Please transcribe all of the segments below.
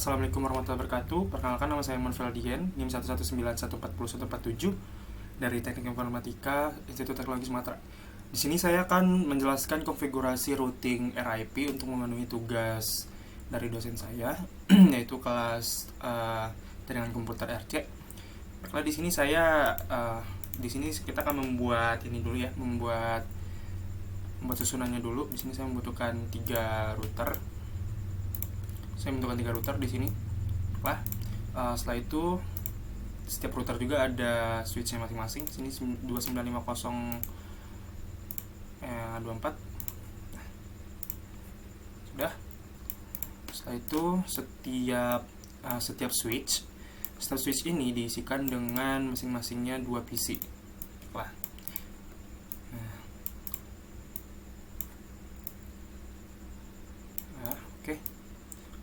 Assalamualaikum warahmatullahi wabarakatuh. Perkenalkan, nama saya Monvel Dian, NIM 119144147 dari Teknik Informatika Institut Teknologi Sumatera. Di sini saya akan menjelaskan konfigurasi routing RIP untuk memenuhi tugas dari dosen saya, yaitu kelas jaringan komputer RC. Baiklah, di sini kita akan membuat ini dulu ya, membuat susunannya dulu. Di sini saya membutuhkan 3 router. Di sini. Setelah itu setiap router juga ada switchnya masing-masing. Di sini 295024. Sudah. Setelah itu setiap switch ini diisikan dengan masing-masingnya 2 PC. Oke.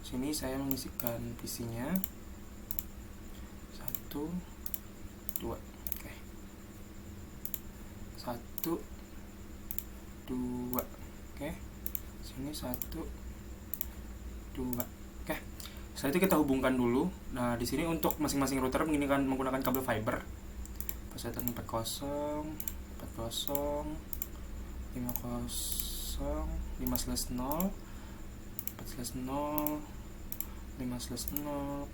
Sini saya mengisikan PC-nya 1 2. Oke. 1 2. Oke. Sini 1 2. Oke. Setelah itu kita hubungkan dulu. Nah, di sini untuk masing-masing router menggunakan kabel fiber. Pasatan 40 40 50 5/0 4/0 5/0 5/0.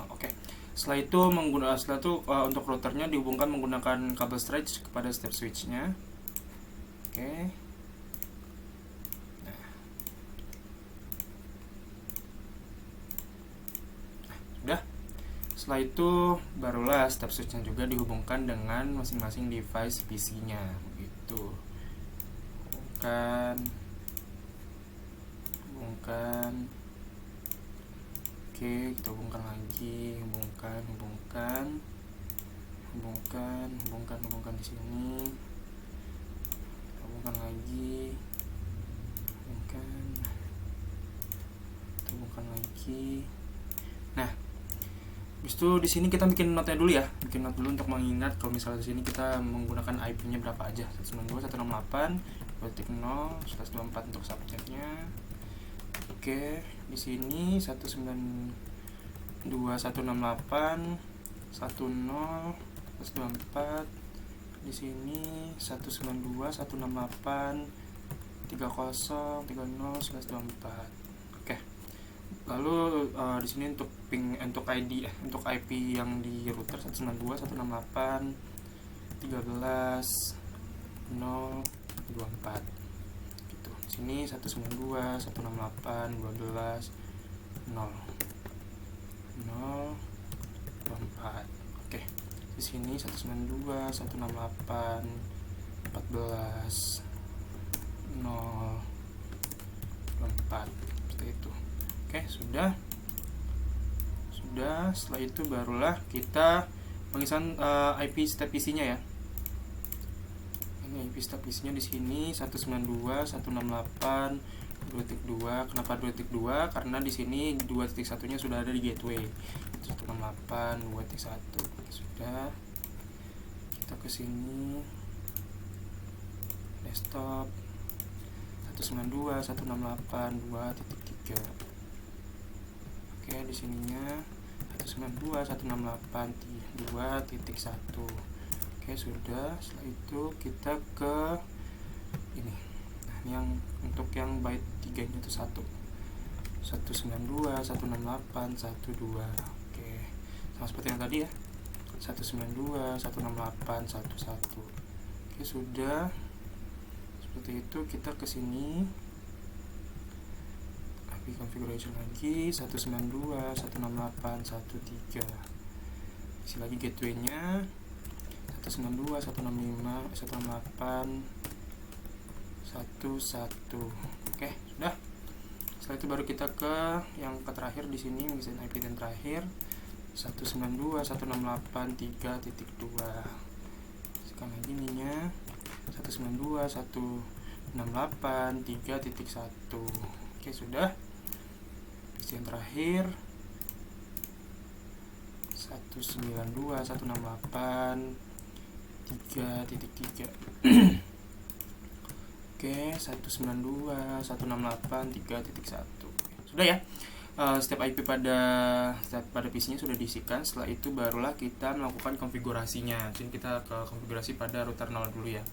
Oke. Setelah itu untuk routernya dihubungkan menggunakan kabel stretch kepada setiap switchnya. Oke. Sudah. Setelah itu barulah setiap switchnya juga dihubungkan dengan masing-masing device PC-nya, begitu. Hubungkan. Oke, kita hubungkan lagi, hubungkan di sini. Hubungkan lagi, hubungkan lagi. Nah, habis itu di sini kita bikin note dulu ya, untuk mengingat kalau misalnya di sini kita menggunakan IP-nya berapa aja, 192.168.0/24 untuk subnetnya. Oke, di sini 192.168.10/24. Di sini 192.168.30.30/24. Oke. Lalu di sini untuk IP yang di router 192.168.13.0/24. Gitu. Di sini 192.168.12.0/24. Oke. Di sini 192.168.14.0/24. Seperti itu. Oke, sudah. Setelah itu barulah kita mengisahkan IP setiap PC-nya ya. Ini IP setiap PC-nya di sini 192.168.2.2. Kenapa 2.2? Karena di sini 2.1-nya sudah ada di gateway. 168.2.1. Sudah. Kita ke sini. Desktop 192.168.2.3. Oke, di sininya 192.168.2.1. Oke, sudah. Setelah itu kita ke ini. Nah, ini untuk yang byte 3-nya itu 192.168.12. Oke. Sama seperti yang tadi ya. 192.168.11. Oke, sudah. Seperti itu kita ke sini. IP configuration lagi 192.168.1.3. Isi lagi gateway-nya 192.168.1.1. Oke, sudah. Setelah itu baru kita ke yang terakhir di sini, mengisi IP dan terakhir 192.168.3.2. Sekarang lagi ininya 192.168.3.1. Oke, sudah. Yang terakhir 192.168.3.3. Oke, 192.168.3.1. Sudah ya. setiap pada PC-nya sudah diisikan. Setelah itu barulah kita melakukan konfigurasinya. Jadi kita ke konfigurasi pada router 0 dulu ya.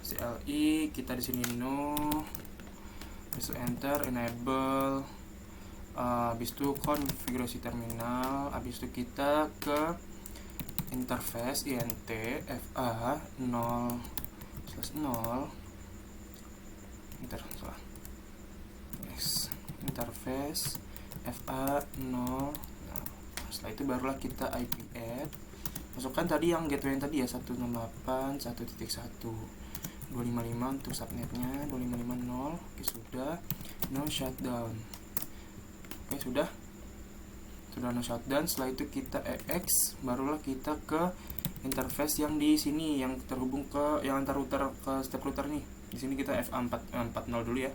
CLI kita di sini no, habis itu enter, enable, habis itu konfigurasi terminal, habis itu kita ke interface int fa 0/0 interface fa 0. Nah, setelah itu barulah kita IP add, masukkan tadi yang gateway yang tadi ya, 168.1.1 255 untuk subnetnya 255.0. Oke, sudah no shutdown. Oke, sudah no shutdown. Setelah itu kita EX, barulah kita ke interface yang di sini yang terhubung ke yang antar router ke setiap router nih. Di sini kita FA40 dulu ya.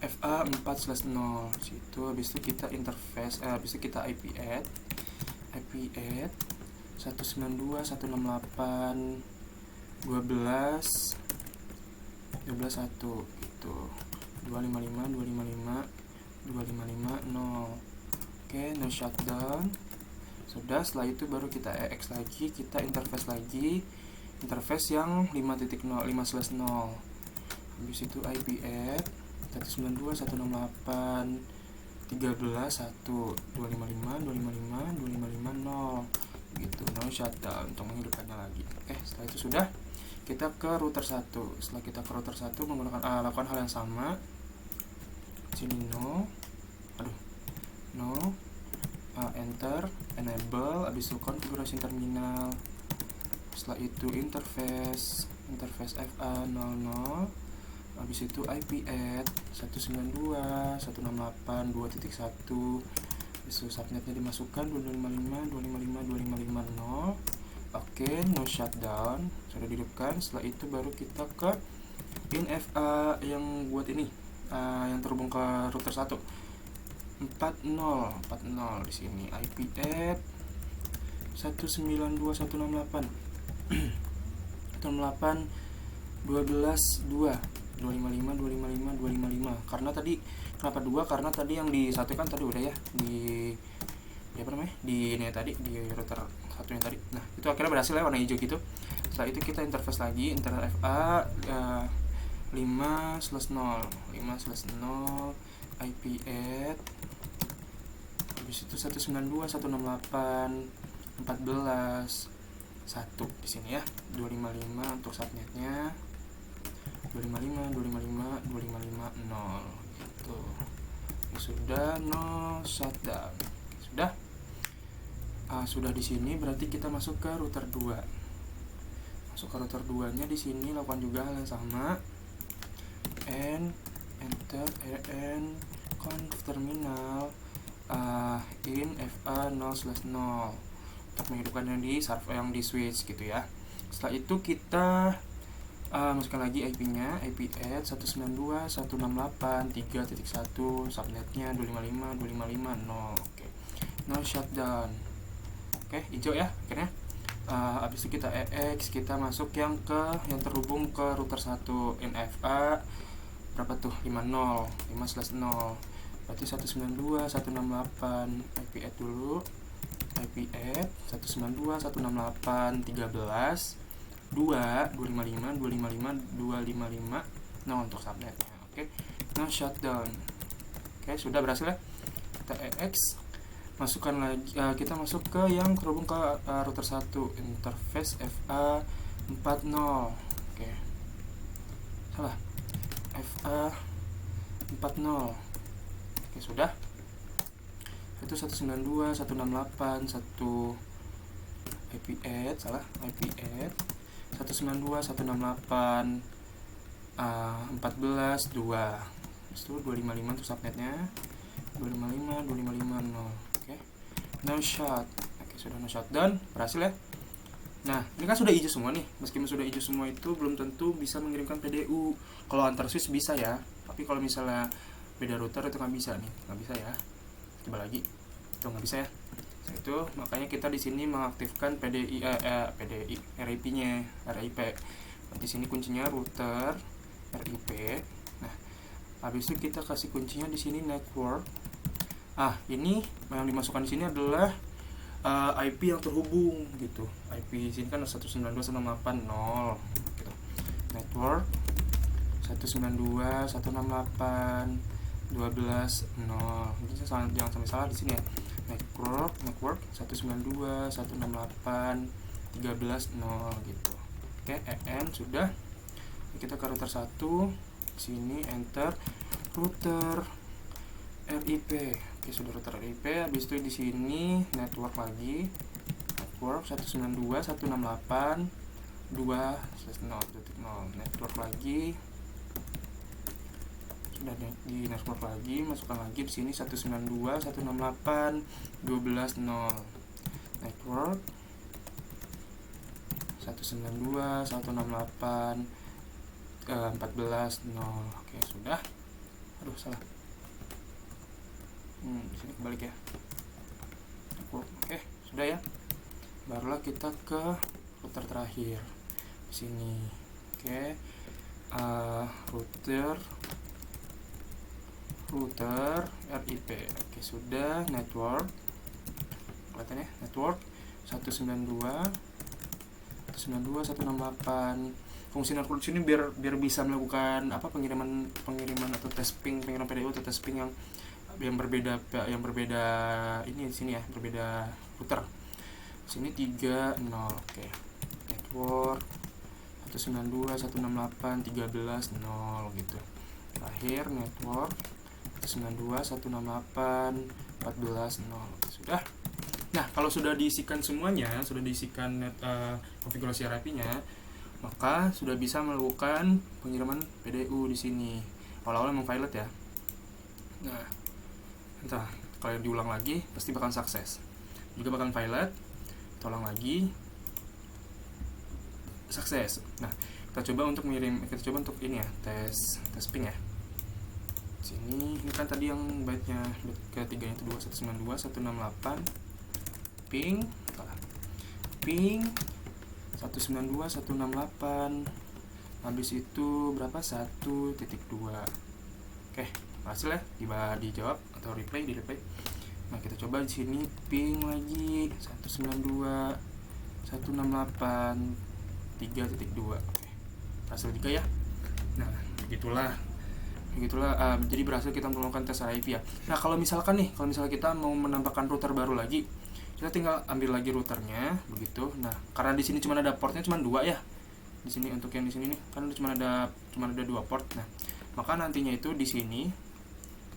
FA4/0 situ. Habis itu kita interface, habis itu kita IP add 192.168.12.1 gitu. 255.255.255.0. Oke, no shutdown. Sudah, setelah itu baru kita EX lagi, kita interface lagi, interface yang 5.0/5/0. Habis itu IP add 192.168.13.1 255.255.0 gitu, no shutdown untuk menghidupkannya lagi. Oke, setelah itu sudah, kita ke router 1. Setelah kita ke router 1 menggunakan lakukan hal yang sama. Sini no, enter, enable, habis itu konfigurasi terminal. Setelah itu interface FA00, habis itu IP add 192.168.2.1, habis itu subnetnya dimasukkan 255.255.255.0. Oke, no shutdown, sudah dihidupkan. Setelah itu baru kita ke pin FA yang buat ini, yang terhubung ke router 1 40 di sini IP add 192.168.12.2 karena tadi kenapa 2, karena tadi yang di satu kan tadi udah ya di ini tadi di router satu yang tadi. Nah, itu akhirnya berhasil ya, warna hijau gitu. Setelah itu kita interface lagi, interface FA 5/0 IP add, habis itu 192.168.14.1 di sini ya, 255 untuk subnetnya 255.255.255.0 gitu. Sudah no shutdown. Sudah di sini berarti kita masuk ke router 2. Masuk ke router 2-nya di sini lakukan juga hal yang sama. Enter conf terminal in FA0/0 untuk menghidupkan yang di server yang di switch gitu ya. Setelah itu kita masukkan lagi IP-nya, IP add 192.168.3.1, subnetnya 255.255.0. Oke, no shutdown. Oke, hijau ya akhirnya. Habis itu kita EX, kita masuk yang terhubung ke router 1 in FA berapa tuh, 5/0 berarti 192.168 IP add dulu, IP add 192.168.2.255.255.0 untuk subnetnya. Oke, no shutdown. Oke, sudah berhasil ya. Kita EX, masukkan lagi, kita masuk ke yang terhubung ke router 1 interface FA40. Oke, salah, FA40. Oke, sudah. Itu 192.168.1 IP add 192.168.14.2. Itu 255 untuk subnetnya 255.255.0. Oke, no shut. Oke, sudah no shutdown, berhasil ya. Nah, ini kan sudah hijau semua nih. Meskipun sudah hijau semua itu belum tentu bisa mengirimkan PDU. Kalau antar switch bisa ya, tapi kalau misalnya beda router itu nggak bisa nih, nggak bisa ya. Coba lagi, itu nggak bisa ya. Nah, itu makanya kita di sini mengaktifkan RIP-nya, RIP. Di sini kuncinya router RIP. Nah, Habis itu kita kasih kuncinya di sini network. Ini yang dimasukkan di sini adalah IP yang terhubung gitu. IP sini kan 192.168.0 gitu. Network 192.168.12.0. Jangan sampai salah di sini ya. Network 192.168.13.0 gitu. Oke, EN sudah. Kita ke router 1, sini enter router RIP. Oke, sudah router RIP. Habis itu di sini network lagi. Network 192.168.2.0. Network lagi. Sudah di network lagi, masukkan lagi di sini 192.168.12.0. Network 192.168.14.0. Oke, sudah. Aduh, salah. Di sini kebalik ya. Oke, sudah ya. Barulah kita ke router terakhir. Di sini. Oke. Router RIP. Oke, sudah. Network. Kelihatan ya? Network 192.168. Fungsi network sini biar bisa melakukan pengiriman atau pengiriman PDU atau tes ping yang berbeda ini di sini ya, berbeda router. Sini 30. Oke. Network 192.168.13.0 gitu. Terakhir network 192.168.14.0. Sudah. Nah, kalau sudah diisikan semuanya, sudah diisikan konfigurasi RIP-nya, maka sudah bisa melakukan pengiriman PDU di sini. Awal-awal memang violet ya. Nah, entah kalau diulang lagi pasti bakal sukses. Juga bakal violet. Tolong lagi. Sukses. Nah, kita coba untuk ini ya, tes ping ya. Sini ini kan tadi yang byte ketiganya itu 2.192.168 ping 192.168. Habis itu berapa? 1.2. Oke, hasil ya dijawab atau di replay. Nah, kita coba di sini ping lagi 192.168.3.2. Oke, hasil juga ya. Nah, begitulah jadi berhasil kita melakukan tes RIP ya. Nah, kalau misalkan kita mau menambahkan router baru lagi, kita tinggal ambil lagi routernya begitu. Nah, karena di sini cuma ada portnya cuma 2 ya. Di sini untuk yang di sini nih kan cuma ada 2 port. Nah, maka nantinya itu di sini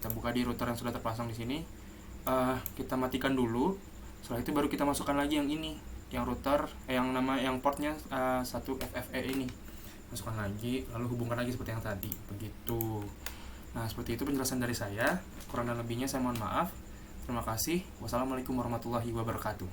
kita buka di router yang sudah terpasang di sini. Kita matikan dulu. Setelah itu baru kita masukkan lagi yang ini, yang router yang portnya 1FFE ini. Masukkan lagi, lalu hubungkan lagi seperti yang tadi, begitu. Nah, seperti itu penjelasan dari saya. Kurang dan lebihnya saya mohon maaf. Terima kasih. Wassalamualaikum warahmatullahi wabarakatuh.